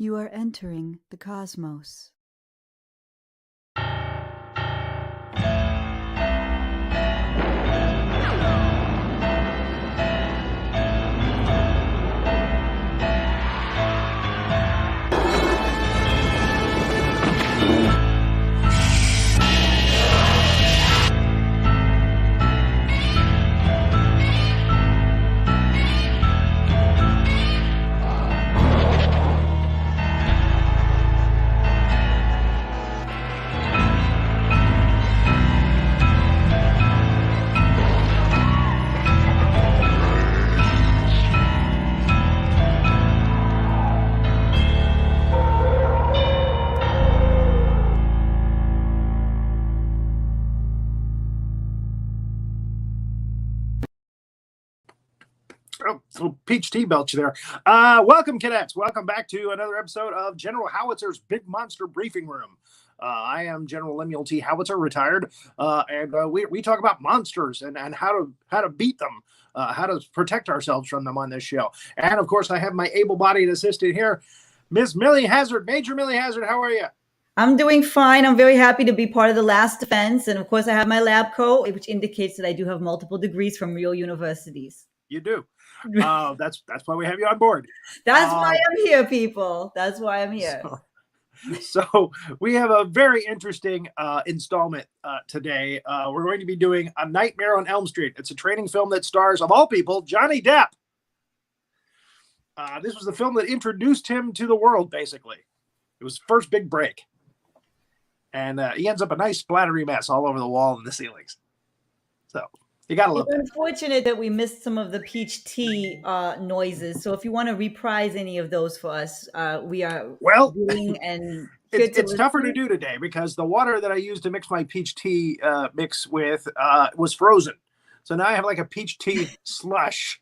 You are entering the cosmos. Oh, little peach tea belch there. Welcome, cadets. Welcome back to another episode of General Howitzer's Big Monster Briefing Room. I am General Lemuel T. Howitzer, retired, and we talk about monsters and how to beat them, how to protect ourselves from them on this show. And of course, I have my able-bodied assistant here, Miss Millie Hazzard, Major Millie Hazzard. How are you? I'm doing fine. I'm very happy to be part of the last defense, and of course, I have my lab coat, which indicates that I do have multiple degrees from real universities. You do. That's why we have you on board. That's why I'm here, people. That's why I'm here. So we have a very interesting installment today. We're going to be doing A Nightmare on Elm Street. It's a training film that stars, of all people, Johnny Depp. This was the film that introduced him to the world, basically. It was his first big break. And he ends up a nice splattery mess all over the wall and the ceilings. So you got to love it. It's unfortunate that we missed some of the peach tea noises. So if you want to reprise any of those for us, we are doing and it's tougher to do today because the water that I used to mix my peach tea mix with was frozen. So now I have like a peach tea slush.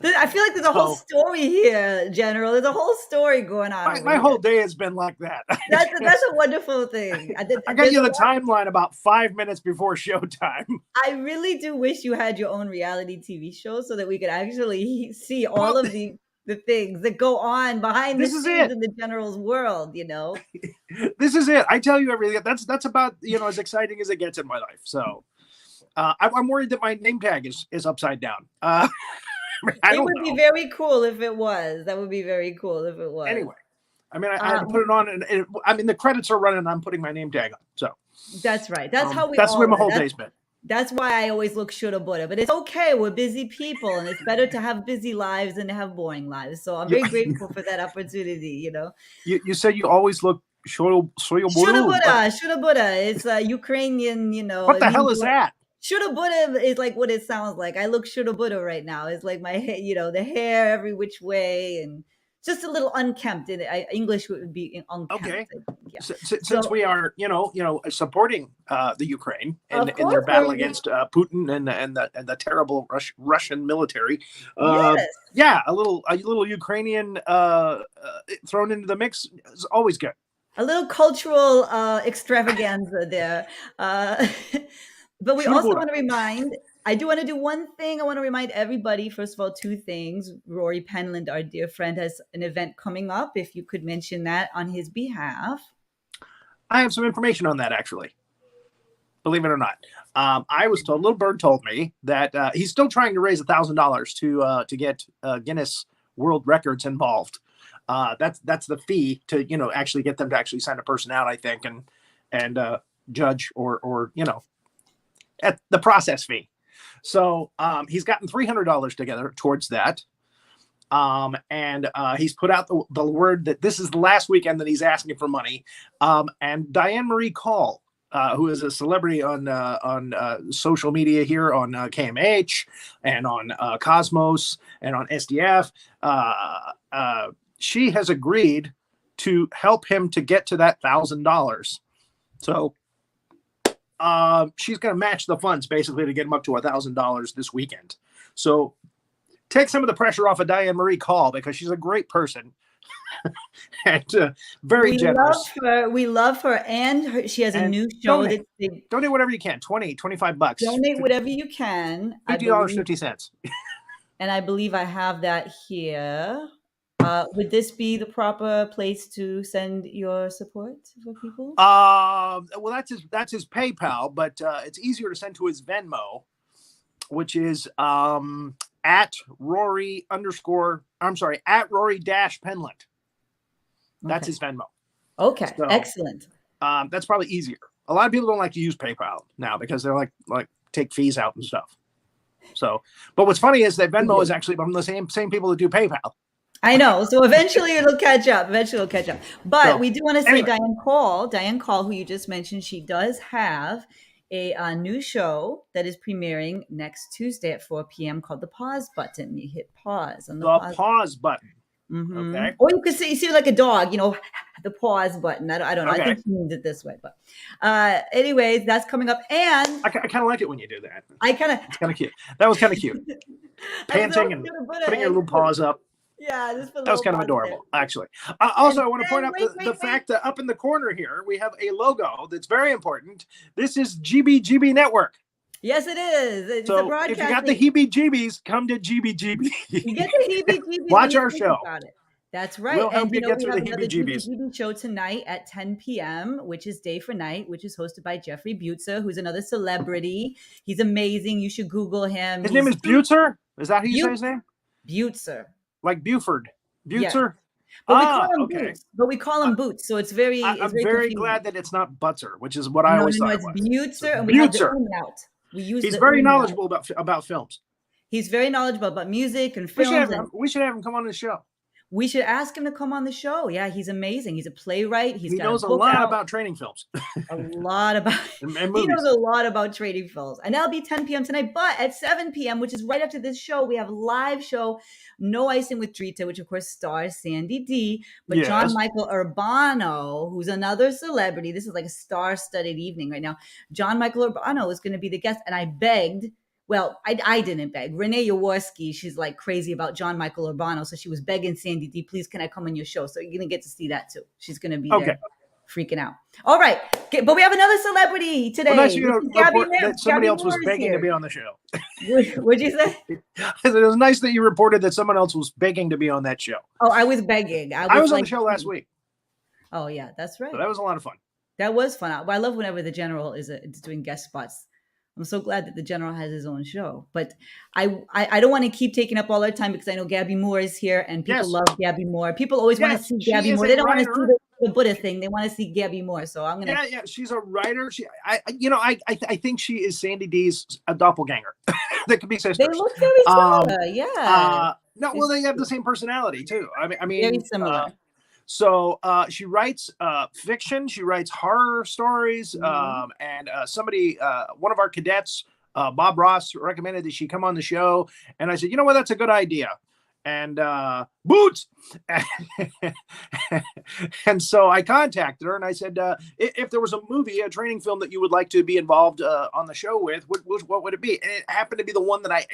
I feel like there's a whole story here, General. There's a whole story going on. My whole day has been like that. That's a wonderful thing. I got you the timeline about 5 minutes before showtime. I really do wish you had your own reality TV show so that we could actually see all of the things that go on behind the scenes in the General's world, you know? This is it. I tell you everything. That's about, as exciting as it gets in my life. So I'm worried that my name tag is upside down. It would be very cool if it was. That would be very cool if it was. Anyway, I mean, I had to put it on, and the credits are running. And I'm putting my name tag on. So that's right. That's how we. That's where my whole day's been. That's why I always look shoulda butter. But it's okay. We're busy people, and it's better to have busy lives than to have boring lives. So I'm very grateful for that opportunity. You said you always look shoulda butter. It's a Ukrainian. What the hell is that? Shoulda Buddha is like what it sounds like. I look shoulda Buddha right now. It's like my hair, the hair every which way and just a little unkempt. And English would be unkempt. Okay. Yeah. Since we are, supporting the Ukraine in their battle against Putin and the terrible Russian military. Yeah, a little Ukrainian thrown into the mix is always good. A little cultural extravaganza there. But we also want to remind, I do want to do one thing. I want to remind everybody, first of all, two things. Rory Penland, our dear friend, has an event coming up. If you could mention that on his behalf. I have some information on that, actually. Believe it or not. I was told, little bird told me that he's still trying to raise $1,000 to get Guinness World Records involved. That's the fee to, actually get them to actually sign a person out, I think, and judge or at the process fee. So he's gotten $300 together towards that. And he's put out the word that this is the last weekend that he's asking for money. And Diane Marie Coll, who is a celebrity on social media here on KMH and on Cosmos and on SDF, she has agreed to help him to get to that $1,000. So she's going to match the funds basically to get him up to $1,000 this weekend. So take some of the pressure off of Diane Marie Coll because she's a great person and very generous. We love her. And she has a new show. Donate whatever you can. $25. Donate whatever you can. $50.50. And I believe I have that here. Would this be the proper place to send your support for people? Well, that's his PayPal, but it's easier to send to his Venmo, which is at Rory at Rory Penland. That's his Venmo. Okay, So, excellent. That's probably easier. A lot of people don't like to use PayPal now because they're like take fees out and stuff. So, but what's funny is that Venmo is actually from the same people that do PayPal. I know. So eventually it'll catch up. But we do want to say Diane Coll, who you just mentioned, she does have a new show that is premiering next Tuesday at 4 p.m. called The Pause Button. You hit pause on the pause button. Mm-hmm. Okay. Or you could see like a dog, the pause button. I don't know. Okay. I think she means it this way. But anyways, that's coming up. And I kind of like it when you do that. It's kind of cute. That was kind of cute. Panting and putting your little paws up. Yeah, that was kind of adorable, actually. Also, I want to point out the fact that up in the corner here, we have a logo that's very important. This is GBGB Network. Yes, it is. It's so if you got the heebie-jeebies, come to GBGB. You get the heebie-jeebies. Watch our show. That's right. We'll help you get we through the heebie-jeebies. GBGB show tonight at 10 p.m., which is Day for Night, which is hosted by Jeffrey Butzer, who's another celebrity. He's amazing. You should Google him. His name is Butzer? Is that how you say his name? Butzer. Like Buford. Butzer? Yeah. But we call him Boots. So it's very I'm very glad that it's not Butzer, which is what I always thought it was. It's Butzer. And we have the out. He's very knowledgeable about films. He's very knowledgeable about music and films. We should have him come on the show. We should ask him to come on the show. Yeah, he's amazing. He's a playwright. He knows a lot about training films. A lot about and he knows a lot about training films. And that'll be 10 p.m. tonight. But at 7 p.m., which is right after this show, we have a live show, No Icing with Drita, which of course stars Sandy D. But yes. John Michael Urbano, who's another celebrity. This is like a star-studded evening right now. John Michael Urbano is going to be the guest. And I begged. Well, I didn't beg. Renee Yaworsky, she's like crazy about John Michael Urbano. So she was begging Sandy D, please, can I come on your show? So you're going to get to see that too. She's going to be there freaking out. All right. But we have another celebrity today. Well, nice somebody else was begging to be on the show. What'd you say? It was nice that you reported that someone else was begging to be on that show. Oh, I was begging. I was on the show last week. Oh, yeah, that's right. So that was a lot of fun. That was fun. I love whenever the general is doing guest spots. I'm so glad that the general has his own show, but I don't want to keep taking up all our time because I know Gabby Moore is here and people love Gabby Moore. People always want to see Gabby Moore. They don't want to see the Buddha thing. They want to see Gabby Moore. So I'm gonna. Yeah. She's a writer. I think she is Sandy D's a doppelganger. They could be sisters. They look very similar. Yeah. No, they have the same personality too. I mean, very similar. So she writes fiction, she writes horror stories, and one of our cadets, Bob Ross, recommended that she come on the show. And I said, you know what, that's a good idea. And Boots! And so I contacted her and I said, if there was a movie, a training film that you would like to be involved on the show with, what would it be? And it happened to be the one that I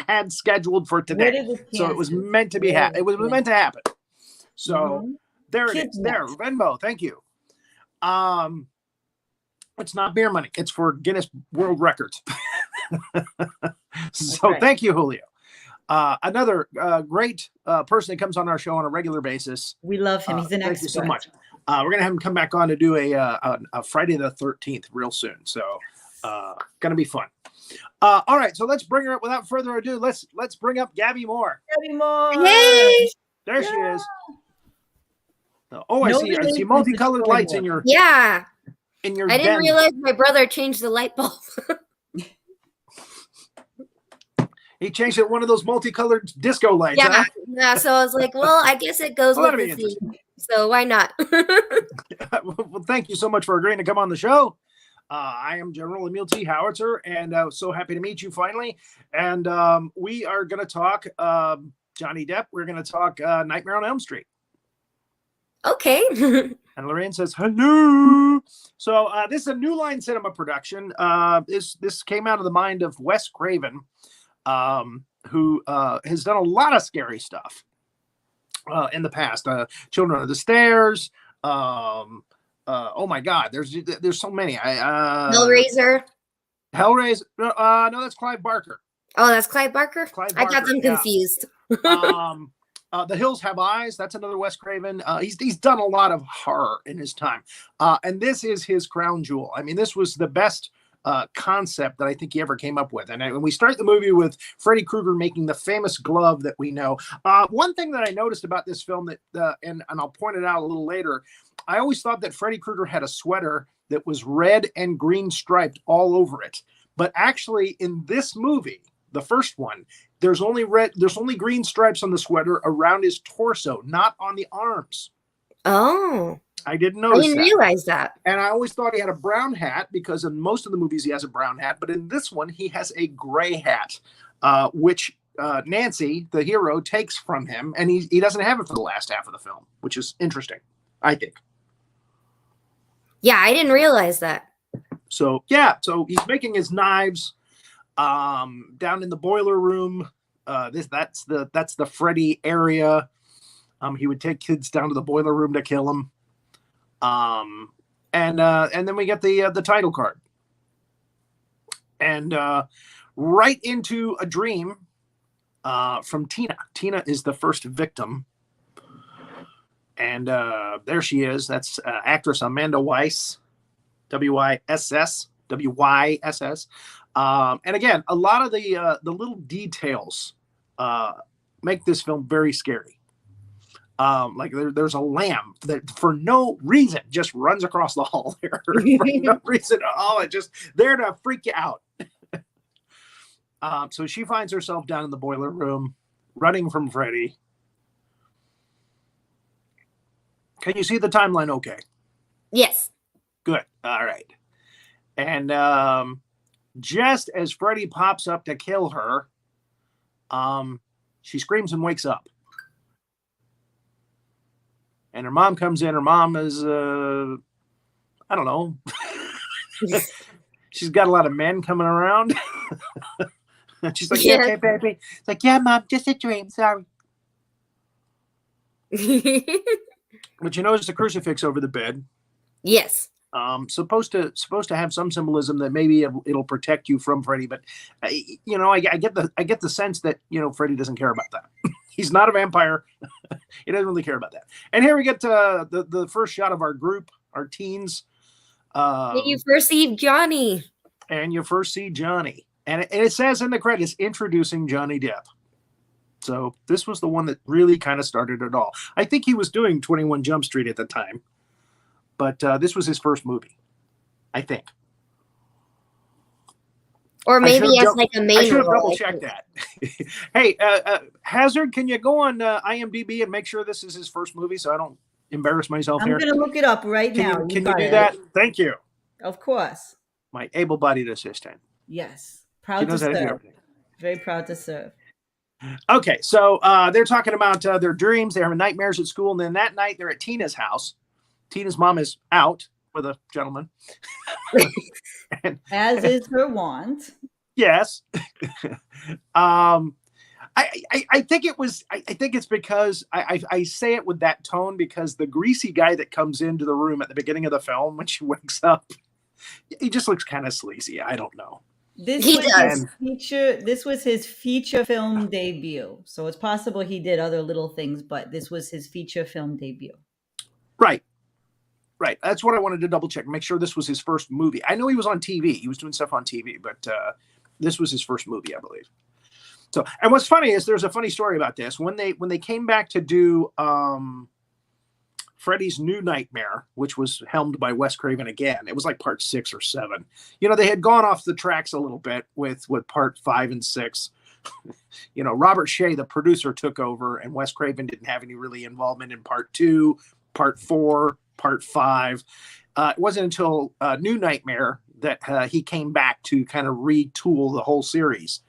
had scheduled for today. So it was meant to be it was meant to happen. So there it is. There, Venmo. Thank you. It's not beer money. It's for Guinness World Records. So thank you, Julio. Another great person that comes on our show on a regular basis. We love him. He's an expert. Thank you so much. We're gonna have him come back on to do a Friday the 13th real soon. So gonna be fun. All right. So let's bring her up. Without further ado, let's bring up Gabby Moore. Gabby Moore. Hey. There she is. Oh, I see multicolored lights in your I den. didn't realize my brother changed the light bulb. He changed it one of those multicolored disco lights. Yeah, huh? yeah. So I was like, well, I guess it goes with the theme. So why not? Well, thank you so much for agreeing to come on the show. I am General Emil T. Howitzer, and so happy to meet you finally. And we are going to talk Johnny Depp. We're going to talk Nightmare on Elm Street. Okay. And Lorraine says, hello. So this is a New Line Cinema production. This came out of the mind of Wes Craven, who has done a lot of scary stuff in the past. Children of the Stairs. Oh my God, there's so many. Hellraiser. Hellraiser. No, that's Clive Barker. Oh, that's Clive Barker? I got them confused. The Hills Have Eyes. That's another Wes Craven. He's done a lot of horror in his time. And this is his crown jewel. I mean, this was the best concept that I think he ever came up with. And when we start the movie with Freddy Krueger making the famous glove that we know. One thing that I noticed about this film that, and I'll point it out a little later, I always thought that Freddy Krueger had a sweater that was red and green striped all over it. But actually in this movie, the first one, there's only green stripes on the sweater around his torso, not on the arms. Oh. I didn't notice I didn't realize that. And I always thought he had a brown hat because in most of the movies he has a brown hat. But in this one, he has a gray hat, which Nancy, the hero, takes from him. And he doesn't have it for the last half of the film, which is interesting, I think. Yeah, I didn't realize that. So, yeah. So he's making his knives down in the boiler room. That's the Freddy area. He would take kids down to the boiler room to kill them. And then we get the title card, and right into a dream from Tina. Tina is the first victim, and there she is. That's actress Amanda Wyss, W-Y-S-S. And again, a lot of the little details make this film very scary. Like there's a lamb that for no reason just runs across the hall there. For no reason at all. It just there to freak you out. So she finds herself down in the boiler room, running from Freddy. Can you see the timeline okay? Yes. Good. All right. And just as Freddy pops up to kill her, she screams and wakes up. And her mom comes in. Her mom is, I don't know. She's got a lot of men coming around. She's like, yeah, okay, baby. It's like, yeah, Mom, just a dream. Sorry. But you notice the crucifix over the bed. Yes. Supposed to have some symbolism that maybe it'll protect you from Freddy. But, I get the sense that, Freddy doesn't care about that. He's not a vampire. He doesn't really care about that. And here we get to the first shot of our group, our teens. You first see Johnny. And you first see Johnny. And it says in the credits, introducing Johnny Depp. So this was the one that really kind of started it all. I think he was doing 21 Jump Street at the time. But this was his first movie, I think. Or maybe as like a main role. I should have double-checked that. Hey, Hazzard, can you go on IMDb and make sure this is his first movie so I don't embarrass myself here? I'm going to look it up right now. Can you do that? Thank you. Of course. My able-bodied assistant. Yes. Proud to serve. Very proud to serve. Okay, so they're talking about their dreams. They're having nightmares at school. And then that night, they're at Tina's house. Tina's mom is out with a gentleman. As is her wont. Yes. I think it was, I think it's because I say it with that tone because the greasy guy that comes into the room at the beginning of the film when she wakes up, he just looks kind of sleazy. I don't know. This was his feature film debut. So it's possible he did other little things, but this was his feature film debut. Right. That's what I wanted to double check. Make sure this was his first movie. I know he was on TV. He was doing stuff on TV, but this was his first movie, I believe. So, and what's funny is there's a funny story about this. When they came back to do Freddy's New Nightmare, which was helmed by Wes Craven again, it was like part 6 or 7. They had gone off the tracks a little bit with part 5 and 6. Robert Shea, the producer, took over, and Wes Craven didn't have any really involvement in part 2, part 4, part 5. It wasn't until New Nightmare that he came back to kind of retool the whole series.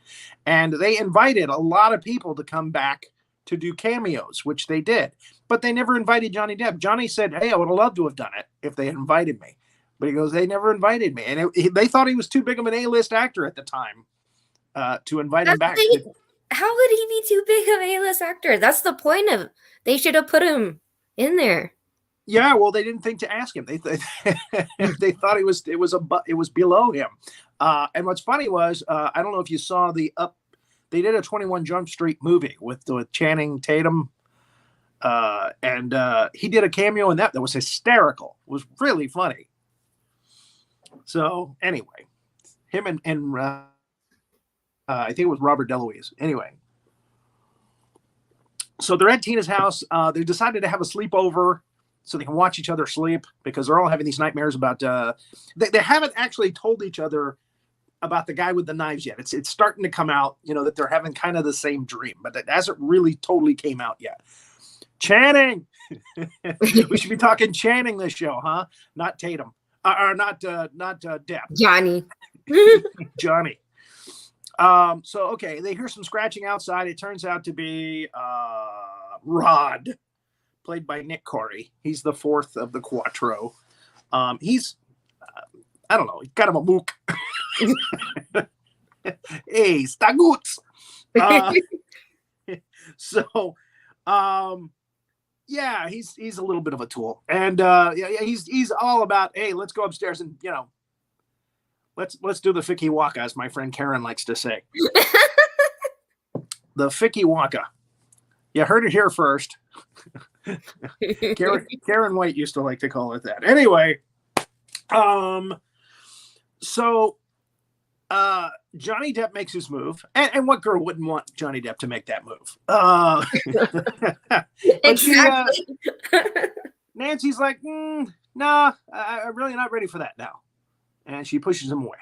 And they invited a lot of people to come back to do cameos, which they did. But they never invited Johnny Depp. Johnny said, hey, I would have loved to have done it if they had invited me. But he goes, they never invited me. And they thought he was too big of an A-list actor at the time to invite him back. How would he be too big of an A-list actor? That's the point of they should have put him in there. Yeah, well, they didn't think to ask him. They thought it was below him. And what's funny was, I don't know if you saw they did a 21 Jump Street movie with Channing Tatum. And he did a cameo in that was hysterical. It was really funny. So anyway, him and I think it was Robert DeLuise. Anyway, so they're at Tina's house. They decided to have a sleepover so they can watch each other sleep because they're all having these nightmares about. They haven't actually told each other about the guy with the knives yet. It's starting to come out, that they're having kind of the same dream, but it hasn't really totally came out yet. Channing, we should be talking Channing this show, huh? Not Tatum, or not Depp. Johnny. Johnny. So okay, they hear some scratching outside. It turns out to be Rod, played by Nick Corey. He's the fourth of the Quattro. He's I don't know, kind of a mook. Hey, Staguts. So yeah, he's a little bit of a tool, and he's all about, hey, let's go upstairs and let's do the Ficky Waka, as my friend Karen likes to say. The Ficky Waka. You heard it here first. Karen White used to like to call it that. Anyway, so Johnny Depp makes his move, and what girl wouldn't want Johnny Depp to make that move? Exactly. Nancy's like, nah, I'm really not ready for that now. And she pushes him away.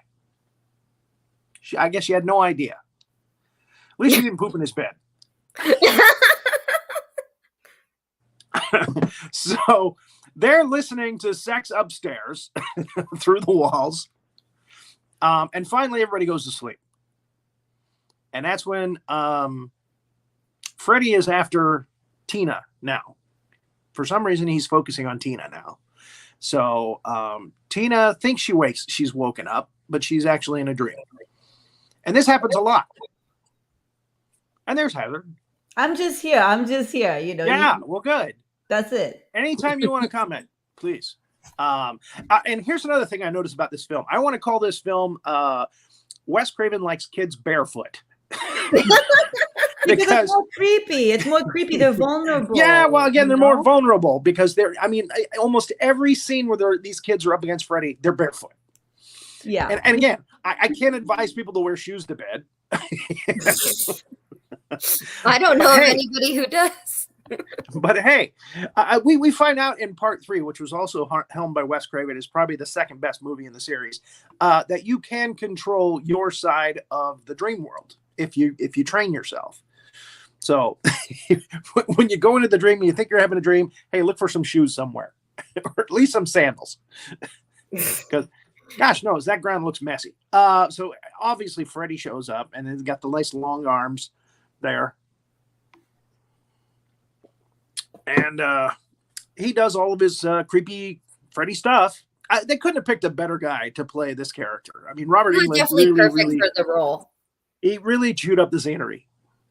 I guess she had no idea. At least she didn't poop in his bed. So they're listening to sex upstairs through the walls. And finally, everybody goes to sleep. And that's when Freddie is after Tina now. For some reason, he's focusing on Tina now. So Tina thinks she's woken up, but she's actually in a dream. And this happens a lot. And there's Heather. I'm just here. Yeah, well, good. That's it. Anytime you want to comment, please. And here's another thing I noticed about this film. I want to call this film Wes Craven likes kids barefoot. Because it's more creepy. It's more creepy. They're vulnerable. Yeah, well, again, they're more vulnerable because almost every scene where these kids are up against Freddy, they're barefoot. Yeah. And again, I can't advise people to wear shoes to bed. I don't know of anybody who does. But hey, we find out in part 3, which was also helmed by Wes Craven, is probably the second best movie in the series, that you can control your side of the dream world if you train yourself. So when you go into the dream and you think you're having a dream, hey, look for some shoes somewhere, or at least some sandals, because gosh knows that ground looks messy. So obviously Freddy shows up, and he's got the nice long arms there. And he does all of his creepy Freddy stuff. They couldn't have picked a better guy to play this character. I mean, Robert Englund definitely perfect for the role. He really chewed up the scenery.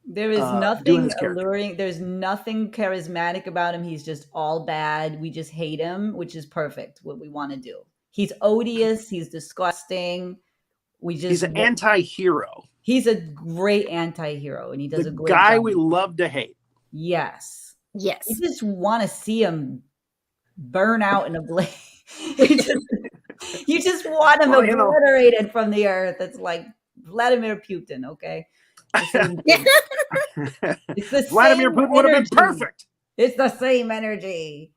There is nothing alluring. There's nothing charismatic about him. He's just all bad. We just hate him, which is perfect. What we want to do. He's odious. He's disgusting. He's an anti-hero. He's a great anti-hero, and he does a great guy job. we love to hate. Yes. Yes. You just want to see him burn out in a blaze. You just want him obliterated from the earth. It's like Vladimir Putin, okay? It's the Vladimir Putin would have been perfect. It's the same energy.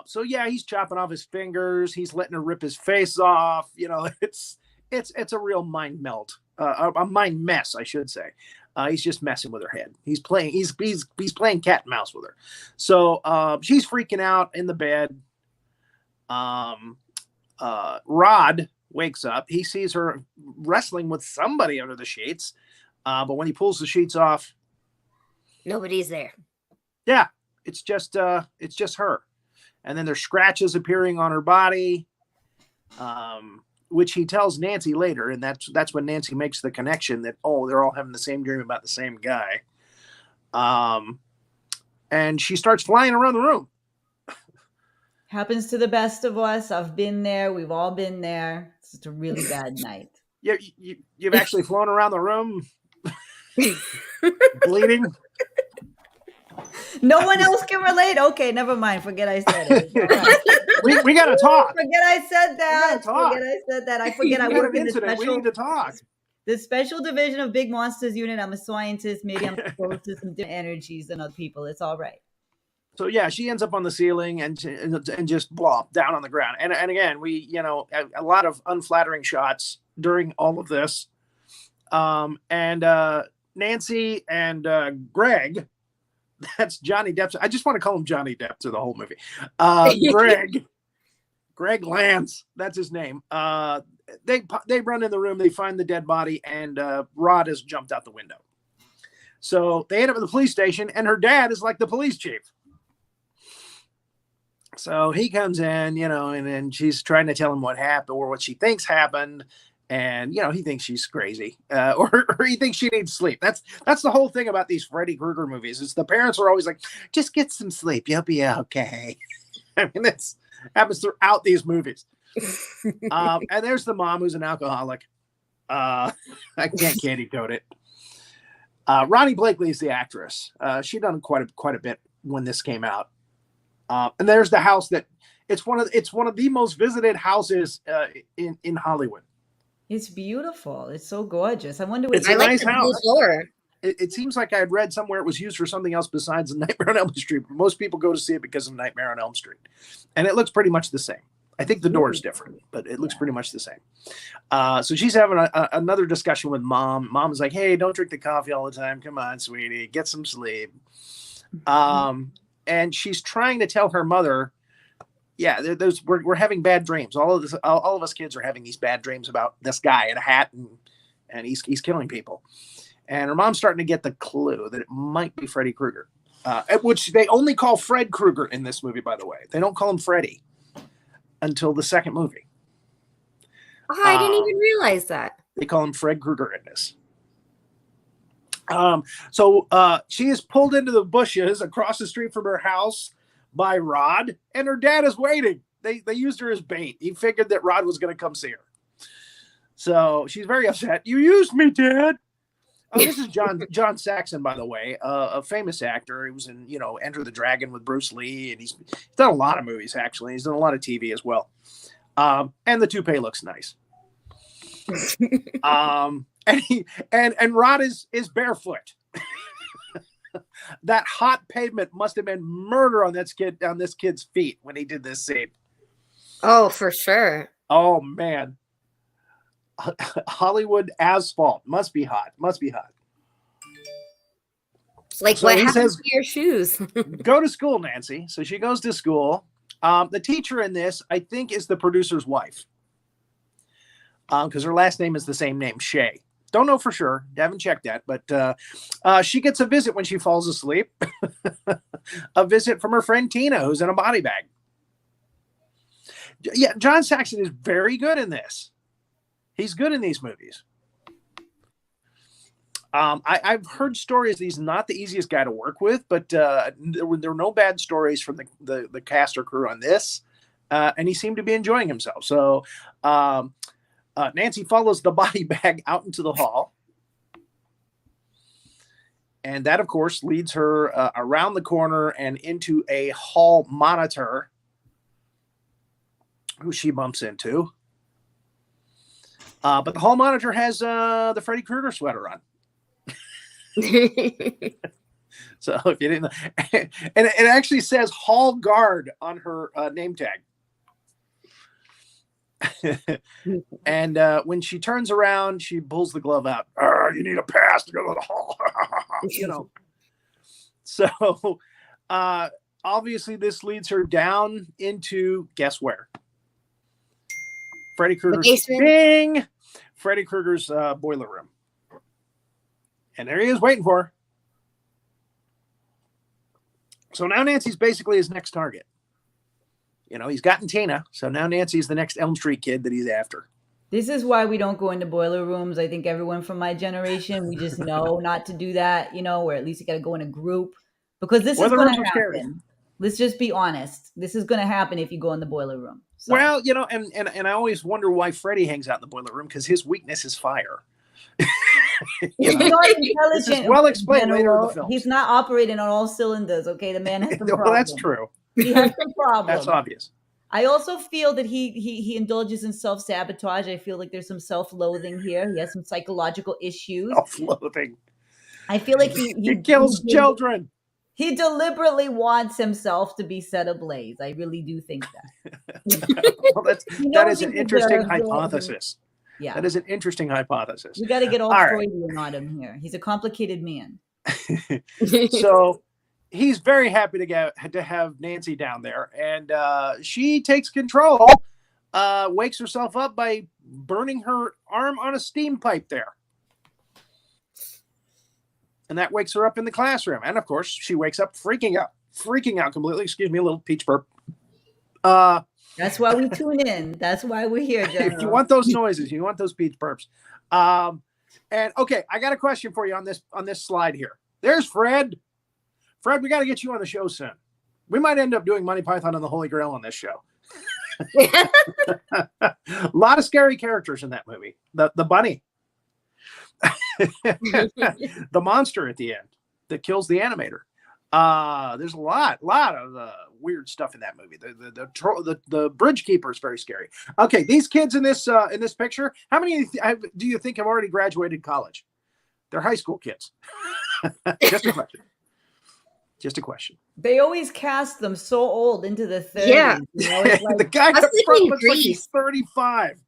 So yeah, he's chopping off his fingers. He's letting her rip his face off. It's a real mind melt, a mind mess, I should say. He's just messing with her head. He's playing cat and mouse with her. So she's freaking out in the bed. Rod wakes up. He sees her wrestling with somebody under the sheets. But when he pulls the sheets off, nobody's there. Yeah, it's just her. And then there's scratches appearing on her body, which he tells Nancy later, and that's when Nancy makes the connection that they're all having the same dream about the same guy. And she starts flying around the room. Happens to the best of us. I've been there. We've all been there. It's just a really bad night. You've actually flown around the room, bleeding. No one else can relate. Okay, never mind. Forget I said it. We got to talk. Forget I said that. Talk. Forget I said that. I forget I We had work an in the incident. We special. need to talk. The special division of Big Monsters Unit. I'm a scientist. Maybe I'm exposed to some different energies than other people. It's all right. So yeah, she ends up on the ceiling and just blah down on the ground. And again, we a lot of unflattering shots during all of this. Nancy and Greg, that's Johnny Depp. I just want to call him Johnny Depp through the whole movie. Greg Lance, that's his name. They run in the room, they find the dead body, and Rod has jumped out the window. So they end up at the police station, and her dad is like the police chief. So he comes in, and she's trying to tell him what happened or what she thinks happened. And, he thinks she's crazy or he thinks she needs sleep. That's the whole thing about these Freddy Krueger movies. Is the parents are always like, just get some sleep. You'll be okay. I mean, this happens throughout these movies. And there's the mom who's an alcoholic. I can't candy coat it. Ronnie Blakely is the actress. She done quite a bit when this came out. And there's the house that it's one of the most visited houses in Hollywood. It's beautiful. It's so gorgeous. I wonder what it's a nice house. Floor. It seems like I had read somewhere it was used for something else besides Nightmare on Elm Street. But most people go to see it because of Nightmare on Elm Street, and it looks pretty much the same. I think the door is different, but it looks pretty much the same. So she's having another discussion with mom. Mom is like, "Hey, don't drink the coffee all the time. Come on, sweetie, get some sleep." And she's trying to tell her mother, yeah, we're having bad dreams. All of us kids are having these bad dreams about this guy in a hat and he's killing people. And her mom's starting to get the clue that it might be Freddy Krueger, which they only call Fred Krueger in this movie, by the way. They don't call him Freddy until the second movie. Oh, I didn't even realize that. They call him Fred Krueger in this. So she is pulled into the bushes across the street from her house by Rod, and her dad is waiting. They used her as bait. He figured that Rod was going to come see her. So she's very upset. You used me, Dad. Oh, this is John Saxon, by the way, a famous actor. He was in, Enter the Dragon with Bruce Lee, and he's done a lot of movies, actually. He's done a lot of TV as well. And the toupee looks nice. And Rod is barefoot. That hot pavement must have been murder on this kid's feet when he did this scene. Oh, for sure. Oh man. Hollywood asphalt must be hot. It's like, so what happens to your shoes? Go to school, Nancy. So she goes to school. The teacher in this, I think, is the producer's wife. Because her last name is the same name, Shay. Don't know for sure. Haven't checked that. But she gets a visit when she falls asleep. A visit from her friend Tina, who's in a body bag. Yeah, John Saxon is very good in this. He's good in these movies. I've heard stories that he's not the easiest guy to work with, but there were no bad stories from the cast or crew on this. And he seemed to be enjoying himself. So Nancy follows the body bag out into the hall. And that, of course, leads her around the corner and into a hall monitor who she bumps into. But the hall monitor has the Freddy Krueger sweater on. So if you didn't know, and it actually says hall guard on her name tag. And when she turns around, she pulls the glove out. You need a pass to go to the hall. So obviously this leads her down into, guess where? Freddy Krueger's Freddy Krueger's boiler room. And there he is waiting for her. So now Nancy's basically his next target. He's gotten Tina, so now Nancy's the next Elm Street kid that he's after. This is why we don't go into boiler rooms. I think everyone from my generation, we just know not to do that, or at least you got to go in a group. Because this is going to happen. Scary. Let's just be honest. This is going to happen if you go in the boiler room. So. Well, and I always wonder why Freddy hangs out in the boiler room, because his weakness is fire. He's know, not this intelligent. is well explained later in the general. film. He's not operating on all cylinders. Okay, the man has some Well, problems. that's true. He has some problems. That's obvious. I also feel that he indulges in self-sabotage. I feel like there's some self-loathing here. He has some psychological issues. Self-loathing. I feel like he kills children. He deliberately wants himself to be set ablaze. I really do think that. Well, that is an interesting hypothesis. Yeah. That is an interesting hypothesis. We got to get all right. Freudian on him here. He's a complicated man. So he's very happy to have Nancy down there, and she takes control, wakes herself up by burning her arm on a steam pipe there. And that wakes her up in the classroom. And of course, she wakes up freaking out completely. Excuse me, a little peach burp. That's why we tune in. That's why we're here, General. You want those noises. You want those peach burps. And okay, I got a question for you on this slide here. There's Fred. Fred, we got to get you on the show soon. We might end up doing Monty Python and the Holy Grail on this show. A lot of scary characters in that movie. The bunny. The monster at the end that kills the animator. There's a lot of weird stuff in that movie. The bridge keeper is very scary. Okay, these kids in this picture, how many do you think have already graduated college? They're high school kids. Just a question. Just a question. They always cast them so old into the 30s. Yeah. You know, it's like, The guy up front looks like he's 35.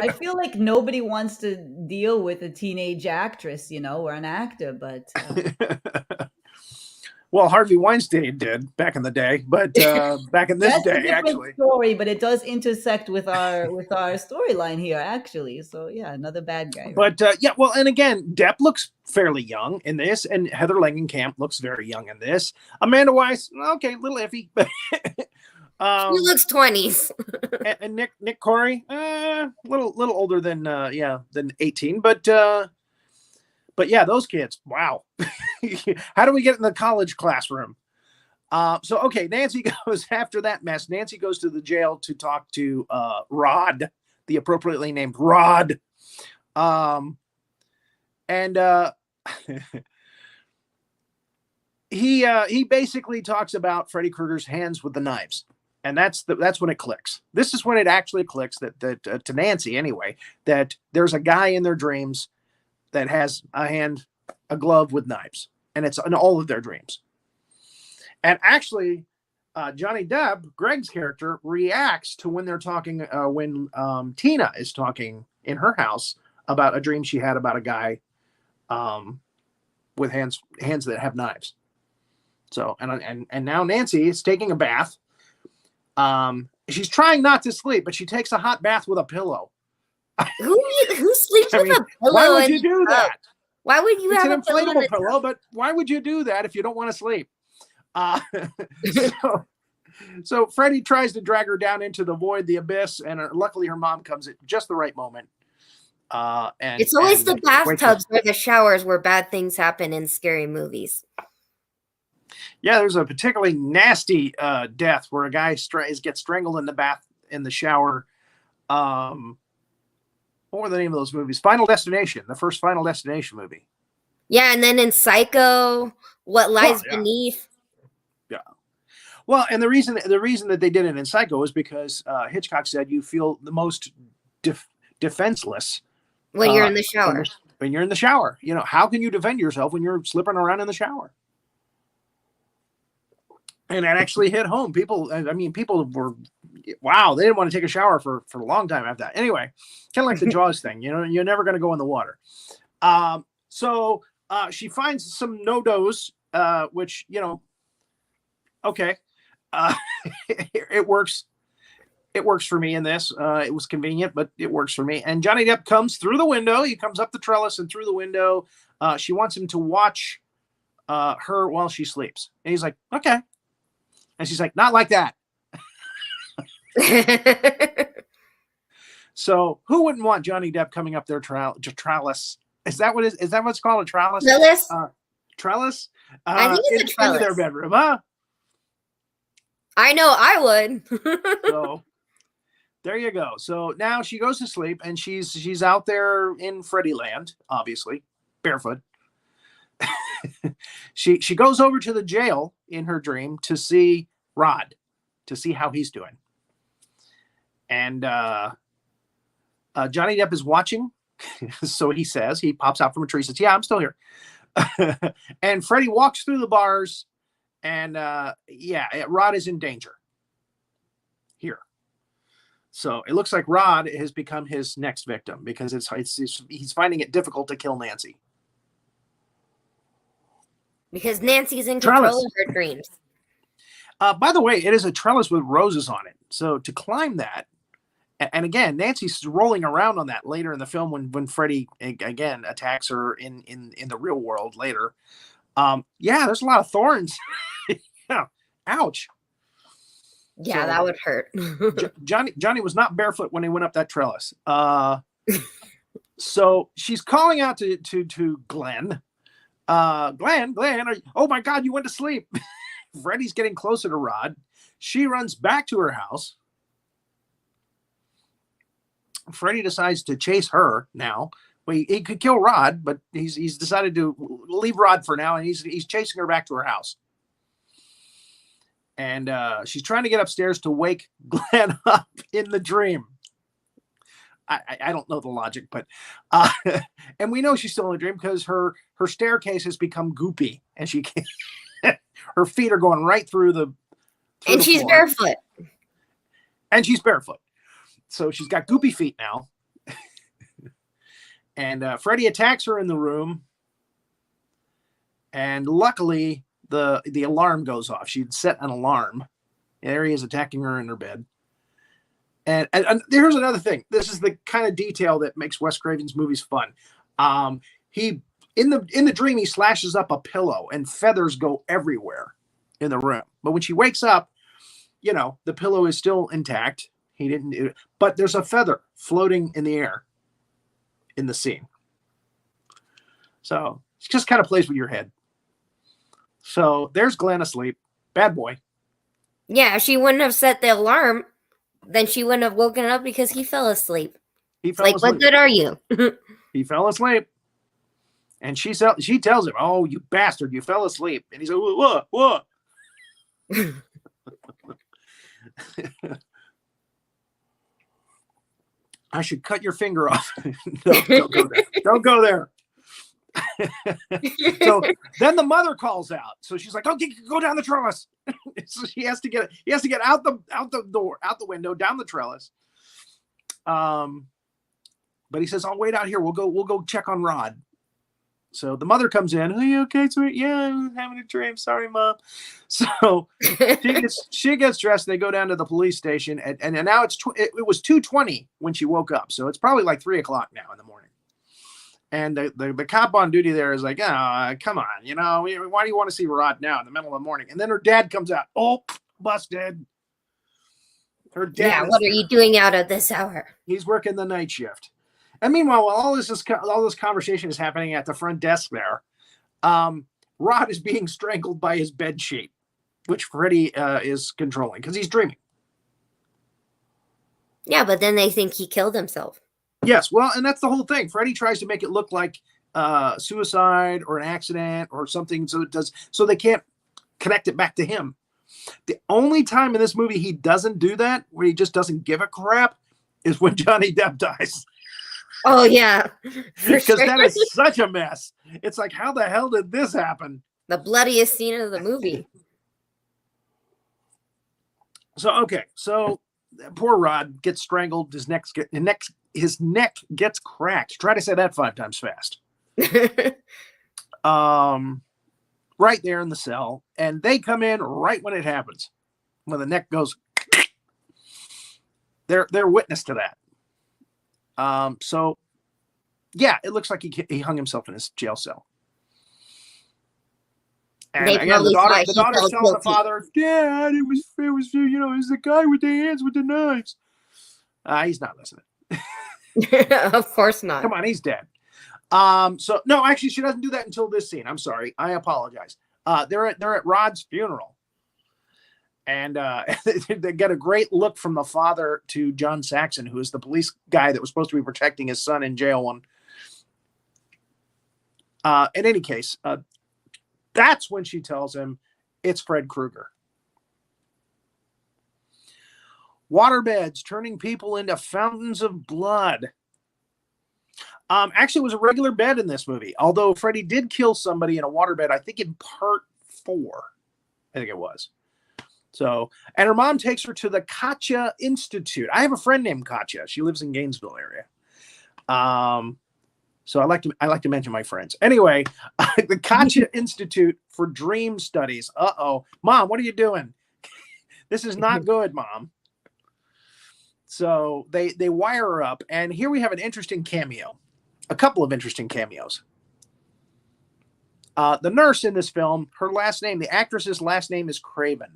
I feel like nobody wants to deal with a teenage actress, or an actor, but well, Harvey Weinstein did back in the day, but back in this that's a day, different actually. story, but it does intersect with our storyline here, actually. So yeah, another bad guy. But yeah, well, and again, Depp looks fairly young in this, and Heather Langenkamp looks very young in this. Amanda Weiss, okay, a little iffy, but He looks 20s. and Nick Corey, little older than 18, but yeah, those kids, wow. How do we get in the college classroom? So okay, Nancy goes after that mess. Nancy goes to the jail to talk to Rod, the appropriately named Rod, and he basically talks about Freddy Krueger's hands with the knives. And that's when it clicks. This is when it actually clicks that to Nancy anyway, that there's a guy in their dreams that has a glove with knives, and it's in all of their dreams. And actually, Johnny Depp, Greg's character, reacts to when they're talking, when Tina is talking in her house about a dream she had about a guy with hands that have knives. So and now Nancy is taking a bath. She's trying not to sleep, but she takes a hot bath with a pillow. Who sleeps with a pillow? Why would you do that? Why would you it's have an a pillow? Inflatable pillow, but why would you do that if you don't want to sleep? So Freddy tries to drag her down into the void, the abyss, and luckily her mom comes at just the right moment. And it's always the bathtubs or the showers where bad things happen in scary movies. Yeah, there's a particularly nasty death where a guy gets strangled in the shower. What were the name of those movies? Final Destination, the first Final Destination movie. Yeah, and then in Psycho, What Lies Beneath. Yeah. Well, and the reason that they did it in Psycho is because Hitchcock said you feel the most defenseless when you're in the shower. When you're in the shower, how can you defend yourself when you're slipping around in the shower? And that actually hit home. People were, wow, they didn't want to take a shower for a long time after that. Anyway, kind of like the Jaws thing, you're never going to go in the water. So she finds some no-dos, which, okay. It works. It works for me in this. It was convenient, but it works for me. And Johnny Depp comes through the window. He comes up the trellis and through the window. She wants him to watch her while she sleeps. And he's like, okay. And she's like, not like that. So who wouldn't want Johnny Depp coming up their trellis? Is that what it's called? A trellis? Trellis? Trellis? I think it's a trellis. Into their bedroom, huh? I know I would. So There you go. So now she goes to sleep, and she's out there in Freddy land, obviously, barefoot. she goes over to the jail in her dream to see Rod, to see how he's doing. And Johnny Depp is watching. So he says, he pops out from a tree, says, yeah, I'm still here. And Freddy walks through the bars, and Rod is in danger here. So it looks like Rod has become his next victim because he's finding it difficult to kill Nancy. Because Nancy's in control of her dreams. By the way, it is a trellis with roses on it. So to climb that, and again, Nancy's rolling around on that later in the film when Freddy again attacks her in the real world later. There's a lot of thorns. Yeah, ouch. Yeah, so, that would hurt. Johnny was not barefoot when he went up that trellis. So she's calling out to Glenn. Glenn, oh my God, you went to sleep. Freddy's getting closer to Rod. She runs back to her house. Freddy decides to chase her now. Well, he could kill Rod, but he's decided to leave Rod for now, and he's chasing her back to her house. And she's trying to get upstairs to wake Glenn up in the dream. I don't know the logic, but and we know she's still in the dream because her staircase has become goopy, and she can't, her feet are going right through the and she's floor. Barefoot. And she's barefoot. So she's got goopy feet now. And Freddy attacks her in the room. And luckily, the alarm goes off. She'd set an alarm. There he is attacking her in her bed. And here's another thing. This is the kind of detail that makes Wes Craven's movies fun. He in the dream, he slashes up a pillow and feathers go everywhere in the room. But when she wakes up, the pillow is still intact. He didn't, but there's a feather floating in the air in the scene. So it just kind of plays with your head. So there's Glenn asleep. Bad boy. Yeah, she wouldn't have set the alarm. Then she wouldn't have woken up because he fell asleep. What good are you? He fell asleep. And she tells him, oh, you bastard, you fell asleep. And he's like, what? I should cut your finger off. No, don't go there. Don't go there. So then the mother calls out. So she's like, "Okay, go down the trellis." So he has to get out the door, out the window, down the trellis. But he says, "I'll wait out here. We'll go check on Rod." So the mother comes in. "Are you okay, sweet?" "Yeah, I'm having a dream. Sorry, Mom." So she gets dressed. They go down to the police station, and now it was 2:20 when she woke up. So it's probably like 3:00 now in the morning. And the cop on duty there is like, "Oh, come on, why do you want to see Rod now in the middle of the morning?" And then her dad comes out. "Oh, busted." Her dad. Yeah, what are you doing out at this hour? He's working the night shift. And meanwhile, while all this conversation is happening at the front desk there, Rod is being strangled by his bed sheet, which Freddy is controlling because he's dreaming. Yeah, but then they think he killed himself. Yes, well, and that's the whole thing. Freddy tries to make it look like suicide or an accident or something, so they can't connect it back to him. The only time in this movie he doesn't do that, where he just doesn't give a crap, is when Johnny Depp dies. Oh, yeah. Because that is such a mess. It's like, how the hell did this happen? The bloodiest scene of the movie. So poor Rod gets strangled. His neck gets cracked. Try to say that 5 times fast. Right there in the cell. And they come in right when it happens. When the neck goes. They're witness to that. So, yeah, it looks like he hung himself in his jail cell. And again, the daughter's telling the father, "Dad, it was the guy with the hands with the knives." He's not listening. Of course not. Come on, he's dead. So no, actually, she doesn't do that until this scene. I'm sorry, I apologize. They're at Rod's funeral, And they get a great look from the father to John Saxon, who is the police guy that was supposed to be protecting his son in jail. In any case, that's when she tells him it's Fred Krueger. Waterbeds turning people into fountains of blood. Actually, it was a regular bed in this movie, although Freddy did kill somebody in a waterbed, I think in part 4. I think it was. So, and her mom takes her to the Katya Institute. I have a friend named Katya. She lives in Gainesville area. So I like to mention my friends. Anyway, the Katya Institute for Dream Studies. Uh-oh. Mom, what are you doing? This is not good, Mom. So they wire her up, and here we have an interesting cameo. A couple of interesting cameos. The nurse in this film, her last name, the actress's last name is Craven.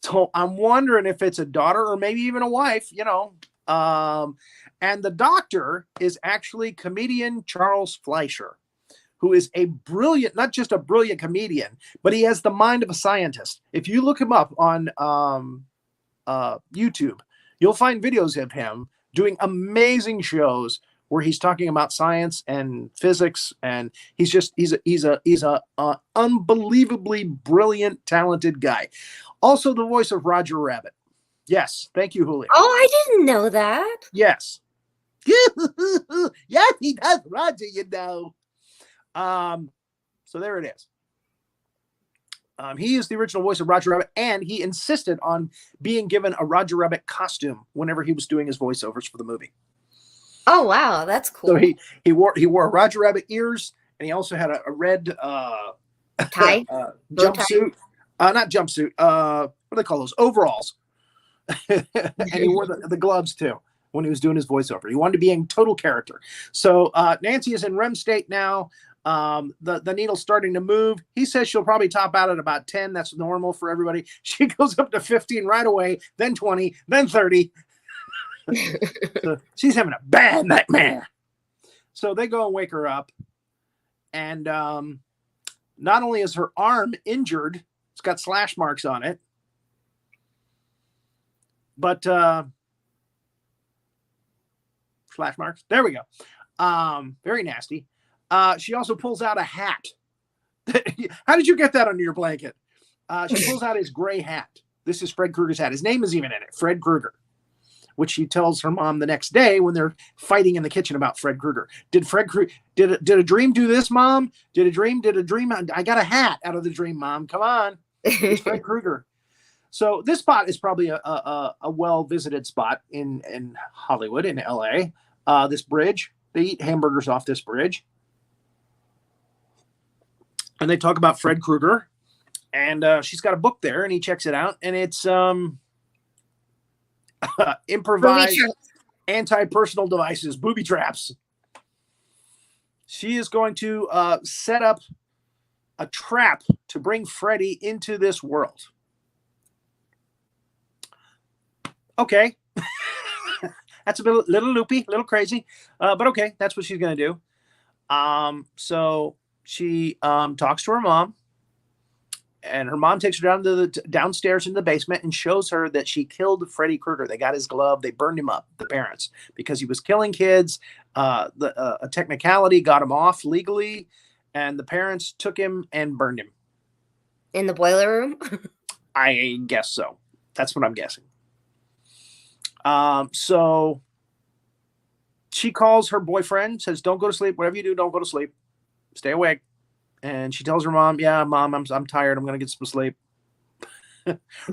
So I'm wondering if it's a daughter or maybe even a wife, you know. And the doctor is actually comedian Charles Fleischer, who is a brilliant, not just a brilliant comedian, but he has the mind of a scientist. If you look him up on YouTube, you'll find videos of him doing amazing shows where he's talking about science and physics, and he's a unbelievably brilliant, talented guy. Also, the voice of Roger Rabbit. Yes, thank you, Julia. Oh, I didn't know that. Yes. Yes, he does, Roger, you know. So there it is. He is the original voice of Roger Rabbit, and he insisted on being given a Roger Rabbit costume whenever he was doing his voiceovers for the movie. Oh wow, that's cool. So he wore Roger Rabbit ears, and he also had a red tie, jumpsuit. Not jumpsuit. What do they call those? Overalls. And he wore the gloves too when he was doing his voiceover. He wanted to be in total character. So Nancy is in REM state now. The needle's starting to move. He says she'll probably top out at about 10. That's normal for everybody. She goes up to 15 right away, then 20, then 30. So she's having a bad nightmare. So they go and wake her up. And not only is her arm injured, it's got slash marks on it, but slash marks. There we go. Very nasty. She also pulls out a hat. How did you get that under your blanket? She pulls out his gray hat. This is Fred Krueger's hat. His name is even in it, Fred Krueger, which she tells her mom the next day when they're fighting in the kitchen about Fred Krueger. Did a dream do this, Mom? Did a dream? I got a hat out of the dream, Mom. Come on. It's Fred Krueger. So this spot is probably a well-visited spot in Hollywood, in LA. This bridge, they eat hamburgers off this bridge. And they talk about Fred Krueger. And she's got a book there, and he checks it out. And it's improvised anti-personal devices, booby traps. She is going to set up a trap to bring Freddy into this world. Okay. That's a little loopy, a little crazy, but okay, that's what she's going to do. So she talks to her mom, and her mom takes her down to downstairs in the basement and shows her that she killed Freddy Krueger. They got his glove. They burned him up, the parents, because he was killing kids. A technicality got him off legally, and the parents took him and burned him. In the boiler room? I guess so. That's what I'm guessing. So she calls her boyfriend, says, "Don't go to sleep. Whatever you do, don't go to sleep. Stay awake." And she tells her mom, "Yeah, Mom, I'm tired. I'm going to get some sleep."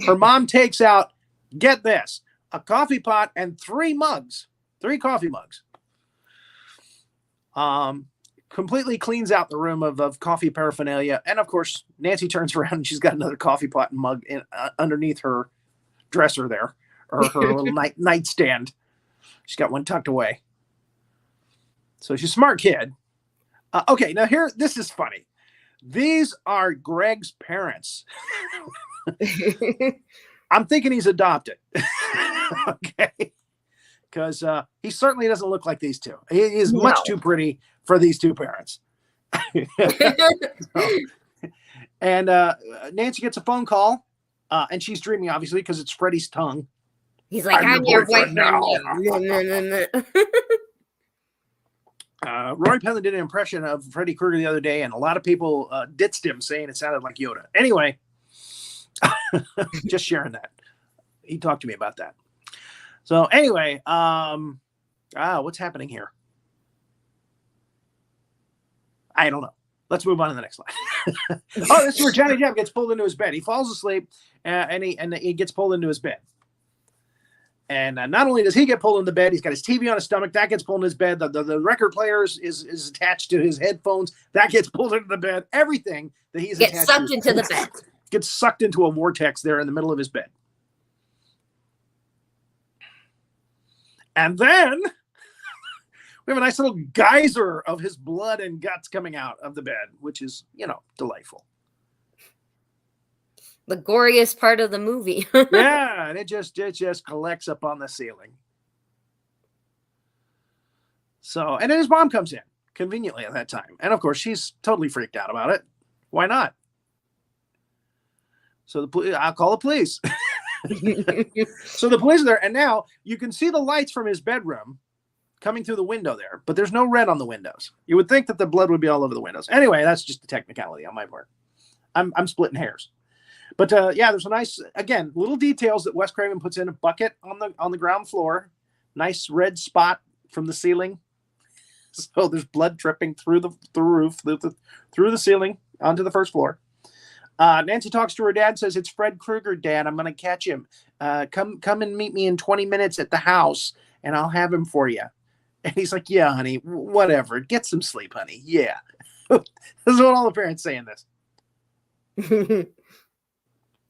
Her mom takes out, get this, a coffee pot and 3 coffee mugs. Completely cleans out the room of coffee paraphernalia. And of course, Nancy turns around and she's got another coffee pot and mug underneath her dresser there, or her little nightstand. She's got one tucked away. So she's a smart kid. Okay, now this is funny. These are Greg's parents. I'm thinking he's adopted. Okay. Because he certainly doesn't look like these two. He is much too pretty for these two parents. So, And Nancy gets a phone call, and she's dreaming, obviously, because it's Freddy's tongue. He's like, I'm your boyfriend now. Rory Penland did an impression of Freddy Krueger the other day, and a lot of people ditched him, saying it sounded like Yoda. Anyway, just sharing that. He talked to me about that. So anyway, what's happening here? I don't know. Let's move on to the next slide. Oh, this is where Johnny Depp gets pulled into his bed. He falls asleep, and he gets pulled into his bed. And not only does he get pulled into bed, he's got his TV on his stomach. That gets pulled in his bed. The record player is attached to his headphones. That gets pulled into the bed. Everything that he's gets sucked into the bed. Gets sucked into a vortex there in the middle of his bed. And then we have a nice little geyser of his blood and guts coming out of the bed, which is, delightful. The goriest part of the movie. Yeah, and it just collects up on the ceiling. So, and then his mom comes in conveniently at that time. And of course, she's totally freaked out about it. Why not? So I'll call the police. So the police are there, and now you can see the lights from his bedroom coming through the window there, but there's no red on the windows. You would think that the blood would be all over the windows. Anyway, that's just a technicality on my part. I'm splitting hairs. But there's a nice, again, little details that Wes Craven puts in. A bucket on the ground floor, nice red spot from the ceiling. So there's blood dripping through the roof, through the ceiling onto the first floor. Nancy talks to her dad, says, "It's Fred Krueger, Dad. I'm going to catch him. Come and meet me in 20 minutes at the house, and I'll have him for you." And he's like, "Yeah, honey, whatever. Get some sleep, honey. Yeah." This is what all the parents say in this.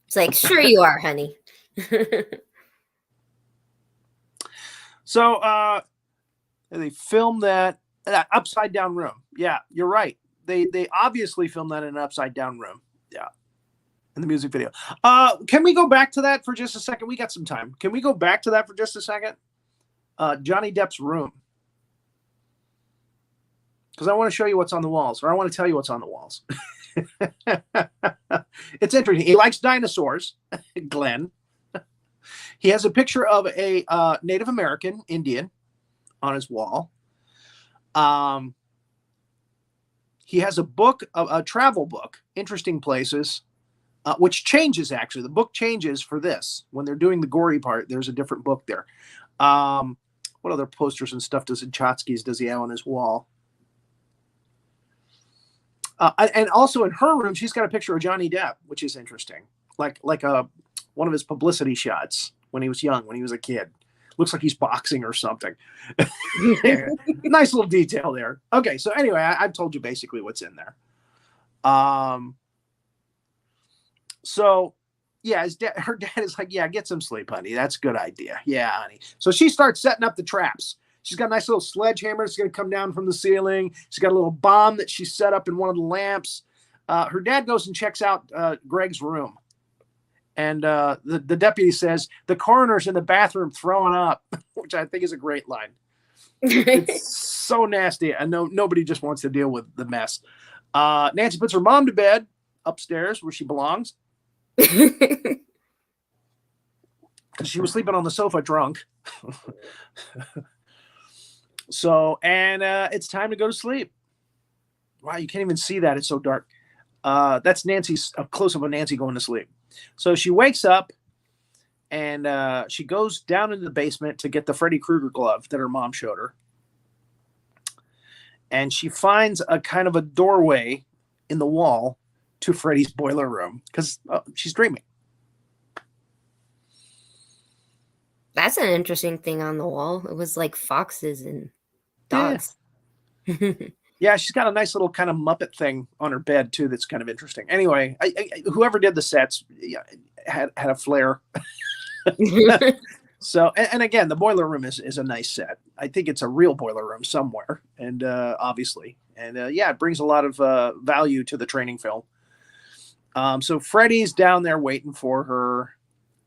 It's like, sure you are, honey. So they filmed that upside down room. Yeah, you're right. They obviously filmed that in an upside down room. Yeah. In the music video. Can we go back to that for just a second? We got some time. Can we go back to that for just a second? Johnny Depp's room. Because I want to show you what's on the walls, or I want to tell you what's on the walls. It's interesting. He likes dinosaurs, Glenn. He has a picture of a Native American Indian on his wall. He has a book, a travel book, Interesting Places, which changes, actually. The book changes for this. When they're doing the gory part, there's a different book there. What other posters and stuff does he have on his wall? And also in her room, she's got a picture of Johnny Depp, which is interesting. Like one of his publicity shots when he was young, when he was a kid. Looks like he's boxing or something. Nice little detail there. Okay, so anyway, I've told you basically what's in there. So, yeah, her dad is like, "Yeah, get some sleep, honey. That's a good idea. Yeah, honey." So she starts setting up the traps. She's got a nice little sledgehammer that's going to come down from the ceiling. She's got a little bomb that she set up in one of the lamps. Her dad goes and checks out Greg's room. And the deputy says, "The coroner's in the bathroom throwing up," which I think is a great line. It's so nasty. I know nobody just wants to deal with the mess. Nancy puts her mom to bed upstairs where she belongs. She was sleeping on the sofa drunk. So, and it's time to go to sleep. Wow, you can't even see that. It's so dark. That's Nancy's, a close-up of Nancy going to sleep. So she wakes up and she goes down into the basement to get the Freddy Krueger glove that her mom showed her. And she finds a kind of a doorway in the wall to Freddy's boiler room because she's dreaming. That's an interesting thing on the wall. It was like foxes and dogs. Yeah. Yeah, she's got a nice little kind of Muppet thing on her bed, too, that's kind of interesting. Anyway, whoever did the sets had a flair. So, and again, the boiler room is a nice set. I think it's a real boiler room somewhere, and obviously. And, it brings a lot of value to the training film. So Freddy's down there waiting for her.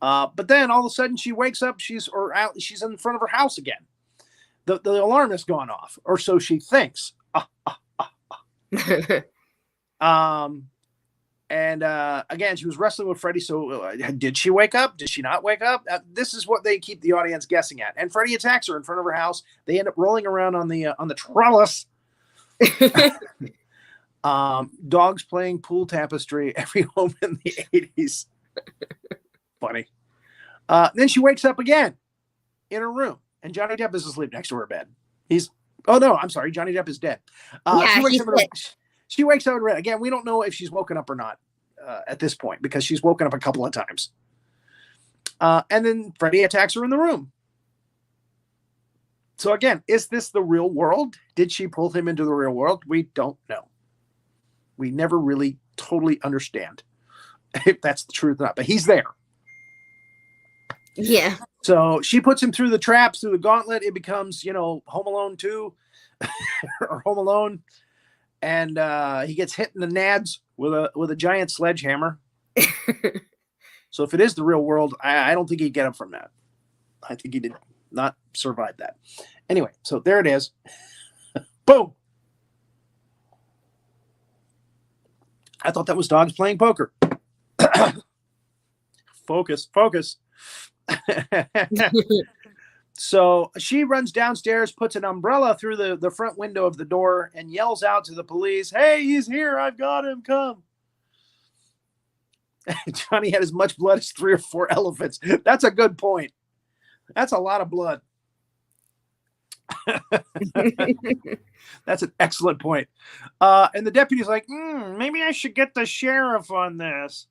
But then all of a sudden she wakes up, she's in front of her house again. The alarm has gone off, or so she thinks. And And again, she was wrestling with Freddy. So did she wake up? Did she not wake up? This is what they keep the audience guessing at. And Freddy attacks her in front of her house. They end up rolling around on the trellis. Dogs playing pool tapestry, every home in the 80s. Funny. Then she wakes up again in her room, and Johnny Depp is asleep next to her bed. Johnny Depp is dead. She wakes up again. We don't know if she's woken up or not at this point, because she's woken up a couple of times. And then Freddy attacks her in the room. So again, is this the real world? Did she pull him into the real world? We don't know. We never really totally understand if that's the truth or not, but he's there. Yeah. So she puts him through the traps, through the gauntlet. It becomes, Home Alone 2 or Home Alone. And he gets hit in the nads with a giant sledgehammer. So if it is the real world, I don't think he'd get up from that. I think he did not survive that. Anyway, so there it is. Boom. I thought that was dogs playing poker. Focus. So she runs downstairs, puts an umbrella through the front window of the door, and yells out to the police, "Hey, he's here. I've got him. Come." Johnny had as much blood as 3 or 4 elephants. That's a good point. That's a lot of blood. That's an excellent point. And the deputy's like, maybe I should get the sheriff on this.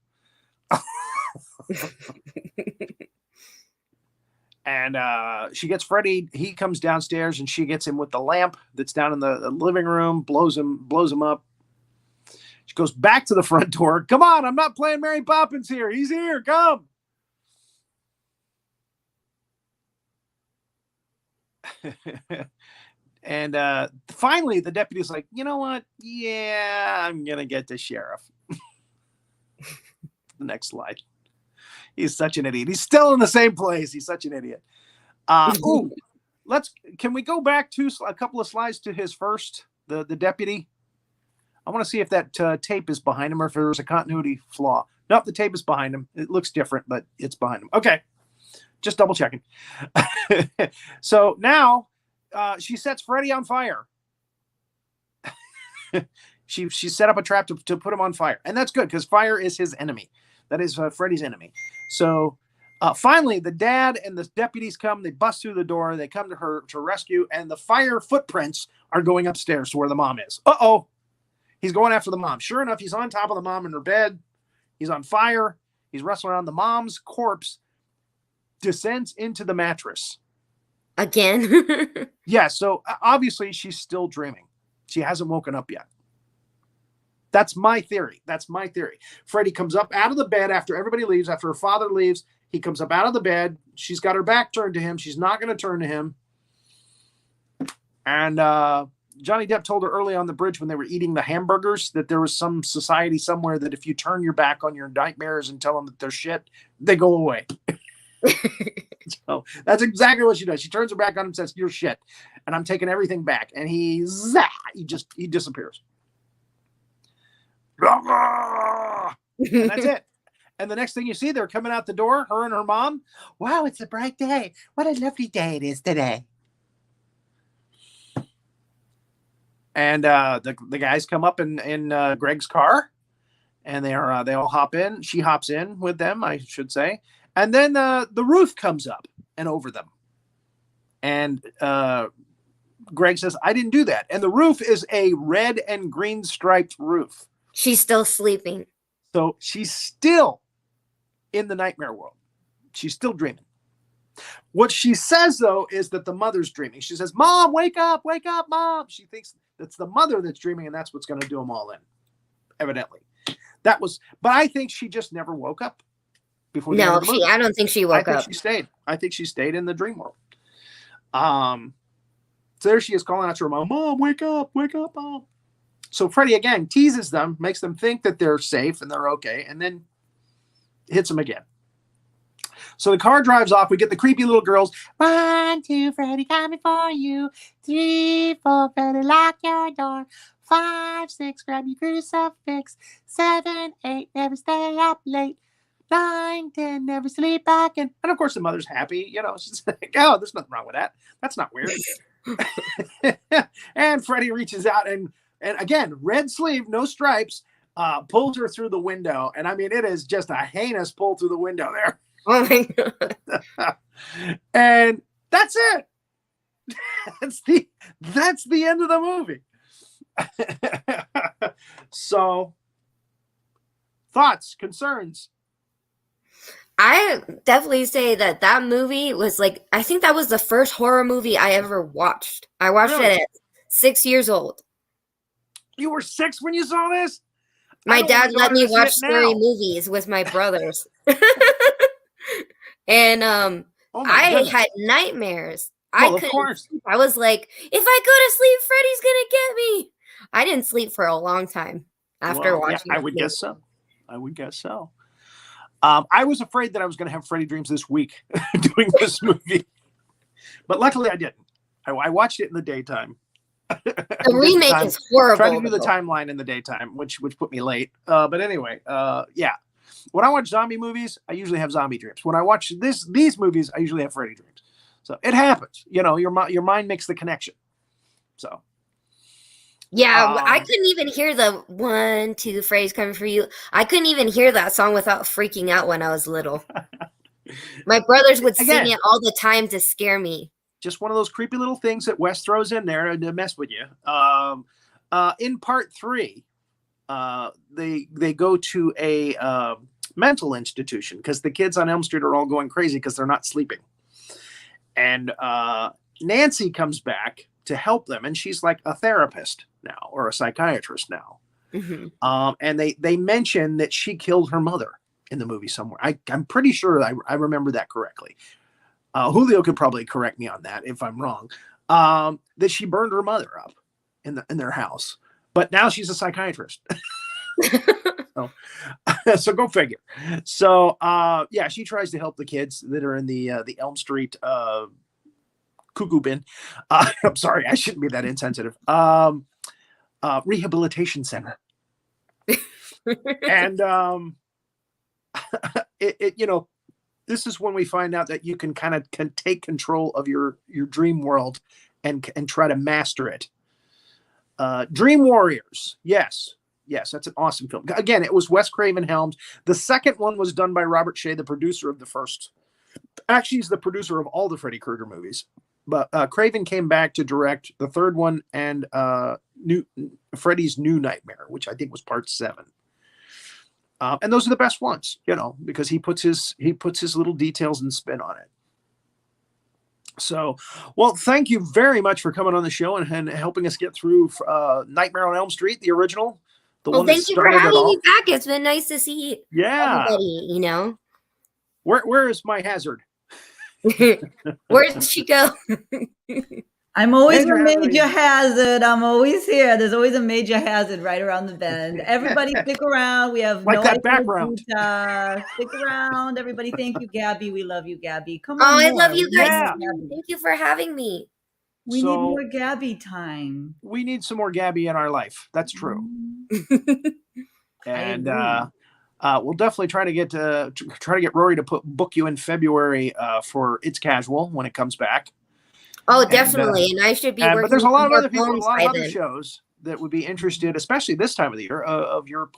And she gets Freddy. He comes downstairs, and she gets him with the lamp that's down in the living room, blows him up. She goes back to the front door. "Come on, I'm not playing Mary Poppins here. He's here. Come." And finally, the deputy's like, "You know what? Yeah, I'm going to get the sheriff." The next slide. He's such an idiot. He's still in the same place. He's such an idiot. Can we go back to a couple of slides to his first, the deputy? I want to see if that tape is behind him or if there's a continuity flaw. Nope, the tape is behind him. It looks different, but it's behind him. Okay. Just double checking. So now she sets Freddy on fire. She set up a trap to put him on fire. And that's good, because fire is his enemy. That is Freddy's enemy. So finally, the dad and the deputies come. They bust through the door. They come to her to rescue. And the fire footprints are going upstairs to where the mom is. Uh-oh. He's going after the mom. Sure enough, he's on top of the mom in her bed. He's on fire. He's wrestling around. The mom's corpse descends into the mattress. Again? Yeah, so obviously she's still dreaming. She hasn't woken up yet. That's my theory. Freddy comes up out of the bed after everybody leaves, after her father leaves. He comes up out of the bed. She's got her back turned to him. She's not going to turn to him. And Johnny Depp told her early on the bridge when they were eating the hamburgers that there was some society somewhere that if you turn your back on your nightmares and tell them that they're shit, they go away. So that's exactly what she does. She turns her back on him and says, "You're shit. And I'm taking everything back." And he disappears. And that's it. And the next thing you see, they're coming out the door, her and her mom. "Wow, it's a bright day. What a lovely day it is today." And the guys come up in Greg's car, and they all hop in. She hops in with them, I should say. And then the roof comes up and over them. And Greg says, "I didn't do that." And the roof is a red and green striped roof. She's still sleeping. So she's still in the nightmare world. She's still dreaming. What she says, though, is that the mother's dreaming. She says, "Mom, wake up, Mom." She thinks that's the mother that's dreaming, and that's what's going to do them all in, evidently. But I think she just never woke up. Before no, I don't think she woke up. I think she stayed in the dream world. So there she is calling out to her mom, "Mom, wake up, Mom." So Freddy again teases them, makes them think that they're safe and they're okay, and then hits them again. So the car drives off. We get the creepy little girls. 1, 2, Freddy coming for you. 3, 4, Freddy lock your door. 5, 6, grab your crucifix. 7, 8, never stay up late. 9, 10, never sleep back. And of course, the mother's happy. You know, she's like, oh, there's nothing wrong with that. That's not weird. And Freddy reaches out and again, red sleeve, no stripes, pulls her through the window. And I mean, it is just a heinous pull through the window there. Oh my God. And that's it. That's the end of the movie. So, thoughts, concerns? I definitely say that movie was like, I think that was the first horror movie I ever watched. I watched it at 6 years old. You were 6 when you saw this? My dad let me watch scary movies with my brothers. And I had nightmares. Well, of course. Sleep. I was like, if I go to sleep, Freddy's gonna get me. I didn't sleep for a long time after watching. Yeah, I would guess so. I was afraid that I was going to have Freddy dreams this week doing this movie, but luckily I didn't. I watched it in the daytime. The remake is horrible. Tried to do the timeline in the daytime, which put me late. But anyway, yeah. When I watch zombie movies, I usually have zombie dreams. When I watch these movies, I usually have Freddy dreams. So it happens. You know, your mind makes the connection. So. Yeah, I couldn't even hear the 1, 2 phrase coming for you. I couldn't even hear that song without freaking out when I was little. My brothers would sing it all the time to scare me. Just one of those creepy little things that Wes throws in there to mess with you. In part 3, they go to a mental institution because the kids on Elm Street are all going crazy because they're not sleeping. And Nancy comes back to help them, and she's like a therapist now or a psychiatrist now. Mm-hmm. And they mention that she killed her mother in the movie somewhere. I'm pretty sure I remember that correctly. Julio could probably correct me on that if I'm wrong. That she burned her mother up in their house, but now she's a psychiatrist. So go figure. So yeah, she tries to help the kids that are in the Elm Street cuckoo bin. I'm sorry, I shouldn't be that insensitive. Rehabilitation center. And you know, this is when we find out that you can take control of your dream world and try to master it. Dream Warriors. Yes, that's an awesome film. Again, it was Wes Craven helmed. The second one was done by Robert Shea, the producer of the first. Actually, he's the producer of all the Freddy Krueger movies. But Craven came back to direct the third one and Freddy's New Nightmare, which I think was part 7. And those are the best ones, you know, because he puts his little details and spin on it. So, well, thank you very much for coming on the show and helping us get through Nightmare on Elm Street, the original. Thank you for having me back. It's been nice to see everybody, you know. Where is my Hazard? Where did she go? I'm always a Major Hazzard. I'm always here. There's always a Major Hazzard right around the bend. Everybody stick around. We have like that background. Stick around, everybody. Thank you, Gabby. We love you, Gabby. Come on. Oh, I love you guys. Yeah. Thank you for having me. We need more Gabby time. We need some more Gabby in our life. That's true. And we'll definitely try to get Rory to book you in February for It's Casual when it comes back. Oh, definitely. And I should be working. But there's a lot of other people, a lot of other shows that would be interested, especially this time of the year, of your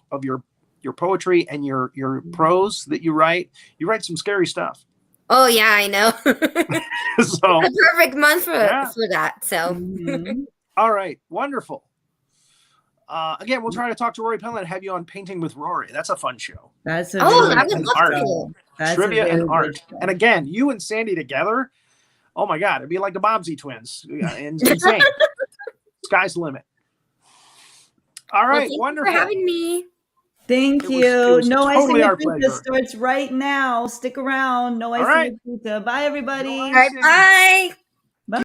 poetry and your prose that you write. You write some scary stuff. Oh yeah, I know. So a perfect month for that. So all right, wonderful. Again, we'll try to talk to Rory Penland and have you on Painting with Rory. That's a fun show. I would love to. Trivia and art. And again, you and Sandy together. Oh my God, it'd be like the Bobbsey twins. Insane. Sky's the limit. All right, wonderful. Thank you for having me. Thank you. No Icing and Pizza starts right now. Stick around. No Icing Pizza. Bye, everybody. All right, bye.